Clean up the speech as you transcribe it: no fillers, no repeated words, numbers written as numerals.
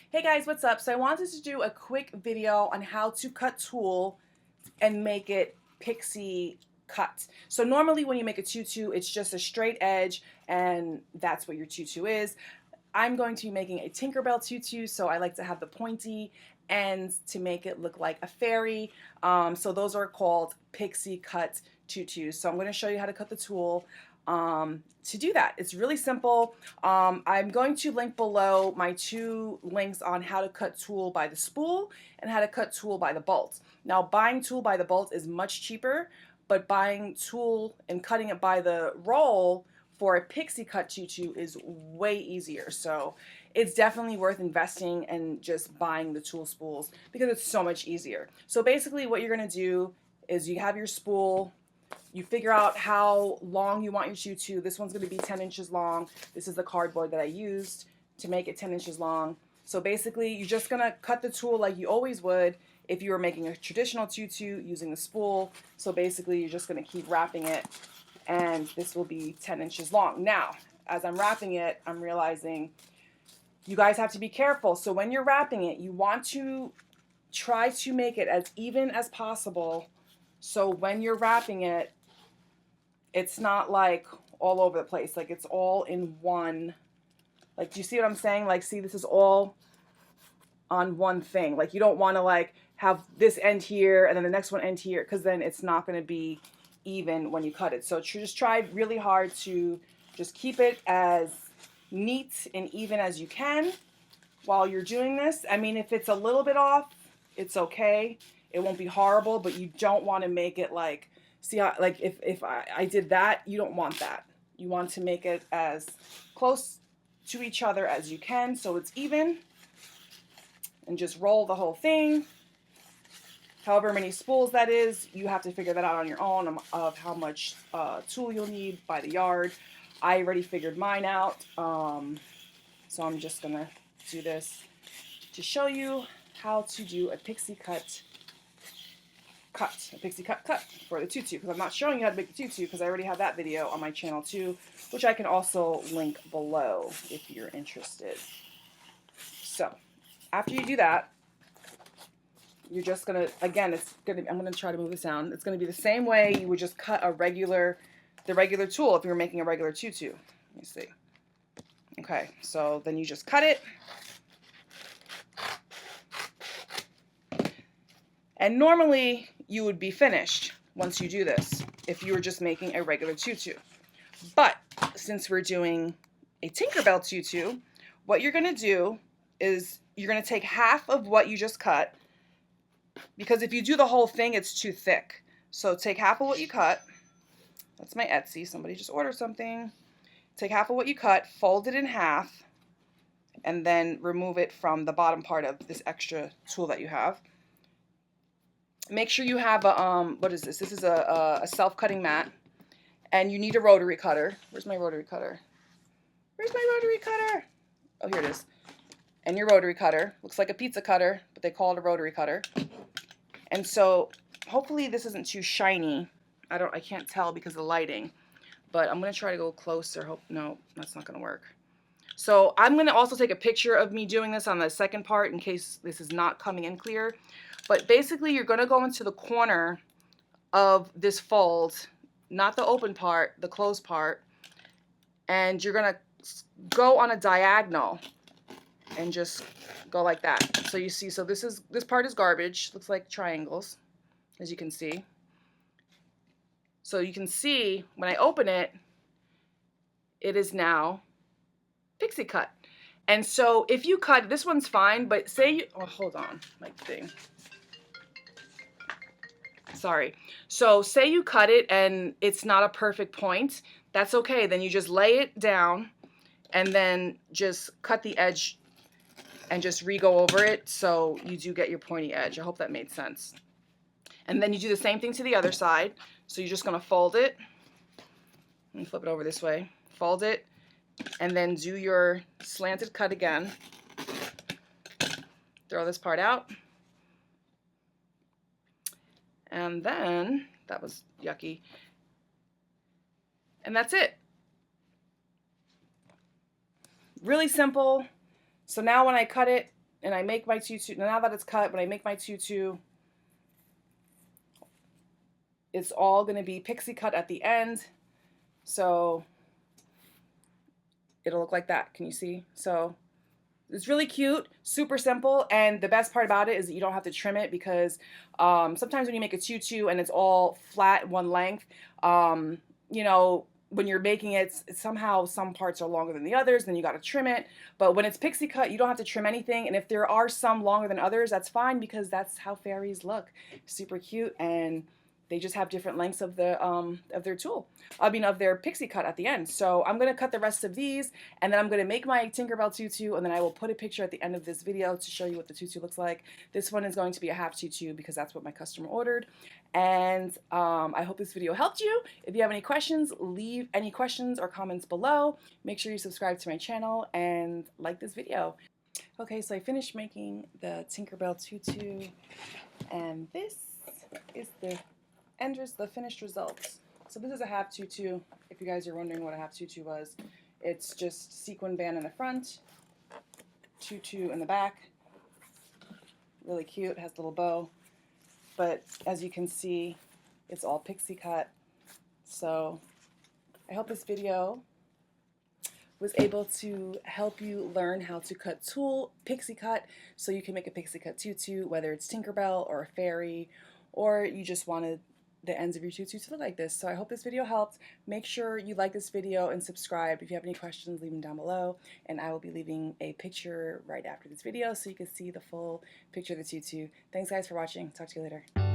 Hey guys, what's up? So I wanted to do a quick video on how to cut tulle and make it pixie cut. So normally when you make a tutu, it's just a straight edge and that's what your tutu is. I'm going to be making a Tinkerbell tutu, so I like to have the pointy ends to make it look like a fairy. So those are called pixie cut tutus. So I'm going to show you how to cut the tulle. To do that, it's really simple. I'm going to link below my two links on how to cut tulle by the spool and how to cut tulle by the bolt. Now, buying tulle by the bolt is much cheaper, but buying tulle and cutting it by the roll for a pixie cut tutu is way easier. So it's definitely worth investing and just buying the tulle spools because it's so much easier. So basically what you're going to do is you have your spool. You figure out how long you want your tutu. This one's going to be 10 inches long. This is the cardboard that I used to make it 10 inches long. So basically, you're just going to cut the tulle like you always would if you were making a traditional tutu using the spool. So basically, you're just going to keep wrapping it, and this will be 10 inches long. Now, as I'm wrapping it, I'm realizing you guys have to be careful. So when you're wrapping it, you want to try to make it as even as possible. So when you're wrapping it, it's not like all over the place. Like it's all in one. Like, do you see what I'm saying? Like, see, this is all on one thing. Like, you don't want to like have this end here and then the next one end here, because then it's not going to be even when you cut it. So just try really hard to just keep it as neat and even as you can while you're doing this. I mean, if it's a little bit off, it's okay. It won't be horrible, but you don't want to make it like, see how, like if I did that, you don't want that. You want to make it as close to each other as you can so it's even, and just roll the whole thing. However many spools that is, you have to figure that out on your own of how much tulle you'll need by the yard. I already figured mine out, so I'm just gonna do this to show you how to do a pixie cut for the tutu, because I'm not showing you how to make the tutu because I already have that video on my channel too, which I can also link below if you're interested. So after you do that, you're just gonna, again, I'm gonna try to move this down. It's gonna be the same way you would just cut the regular tulle if you were making a regular tutu. Let me see. Okay, so then you just cut it. And normally you would be finished once you do this if you were just making a regular tutu. But since we're doing a Tinkerbell tutu, what you're going to do is you're going to take half of what you just cut, because if you do the whole thing, it's too thick. So take half of what you cut. That's my Etsy. Somebody just ordered something. Take half of what you cut, fold it in half, and then remove it from the bottom part of this extra tulle that you have. Make sure you have a, what is this? This is a self-cutting mat, and you need a rotary cutter. Where's my rotary cutter? Where's my rotary cutter? Oh, here it is. And your rotary cutter. Looks like a pizza cutter, but they call it a rotary cutter. And so hopefully this isn't too shiny. I can't tell because of the lighting, but I'm going to try to go closer. No, that's not going to work. So I'm going to also take a picture of me doing this on the second part in case this is not coming in clear. But basically, you're going to go into the corner of this fold, not the open part, the closed part, and you're going to go on a diagonal and just go like that. So you see, so this part is garbage. Looks like triangles, as you can see. So you can see when I open it, it is now pixie cut. And so if you cut, this one's fine, but say you, oh, hold on, my thing. Sorry. So say you cut it and it's not a perfect point. That's okay. Then you just lay it down and then just cut the edge and just re-go over it so you do get your pointy edge. I hope that made sense. And then you do the same thing to the other side. So you're just going to fold it. Let me flip it over this way. Fold it and then do your slanted cut again. Throw this part out. And then, that was yucky. And that's it. Really simple. So now when I cut it, and I make my tutu, now that it's cut, when I make my tutu, it's all going to be pixie cut at the end. So it'll look like that. Can you see? So it's really cute, super simple, and the best part about it is that you don't have to trim it, because sometimes when you make a tutu and it's all flat one length, you know, when you're making it, somehow some parts are longer than the others, then you got to trim it. But when it's pixie cut, you don't have to trim anything, and if there are some longer than others, that's fine, because that's how fairies look. Super cute, and they just have different lengths of their tool. I mean, of their pixie cut at the end. So I'm gonna cut the rest of these, and then I'm gonna make my Tinkerbell tutu, and then I will put a picture at the end of this video to show you what the tutu looks like. This one is going to be a half tutu because that's what my customer ordered. And I hope this video helped you. If you have any questions, leave any questions or comments below. Make sure you subscribe to my channel and like this video. Okay, so I finished making the Tinkerbell tutu, and this is the finished results. So this is a half tutu. If you guys are wondering what a half tutu was, it's just sequin band in the front, tutu in the back. Really cute, has a little bow. But as you can see, it's all pixie cut. So I hope this video was able to help you learn how to cut tulle pixie cut, so you can make a pixie cut tutu, whether it's Tinkerbell or a fairy, or you just wanted the ends of your tutu to look like this. So I hope this video helped. Make sure you like this video and subscribe. If you have any questions, leave them down below, and I will be leaving a picture right after this video so you can see the full picture of the tutu. Thanks guys for watching. Talk to you later.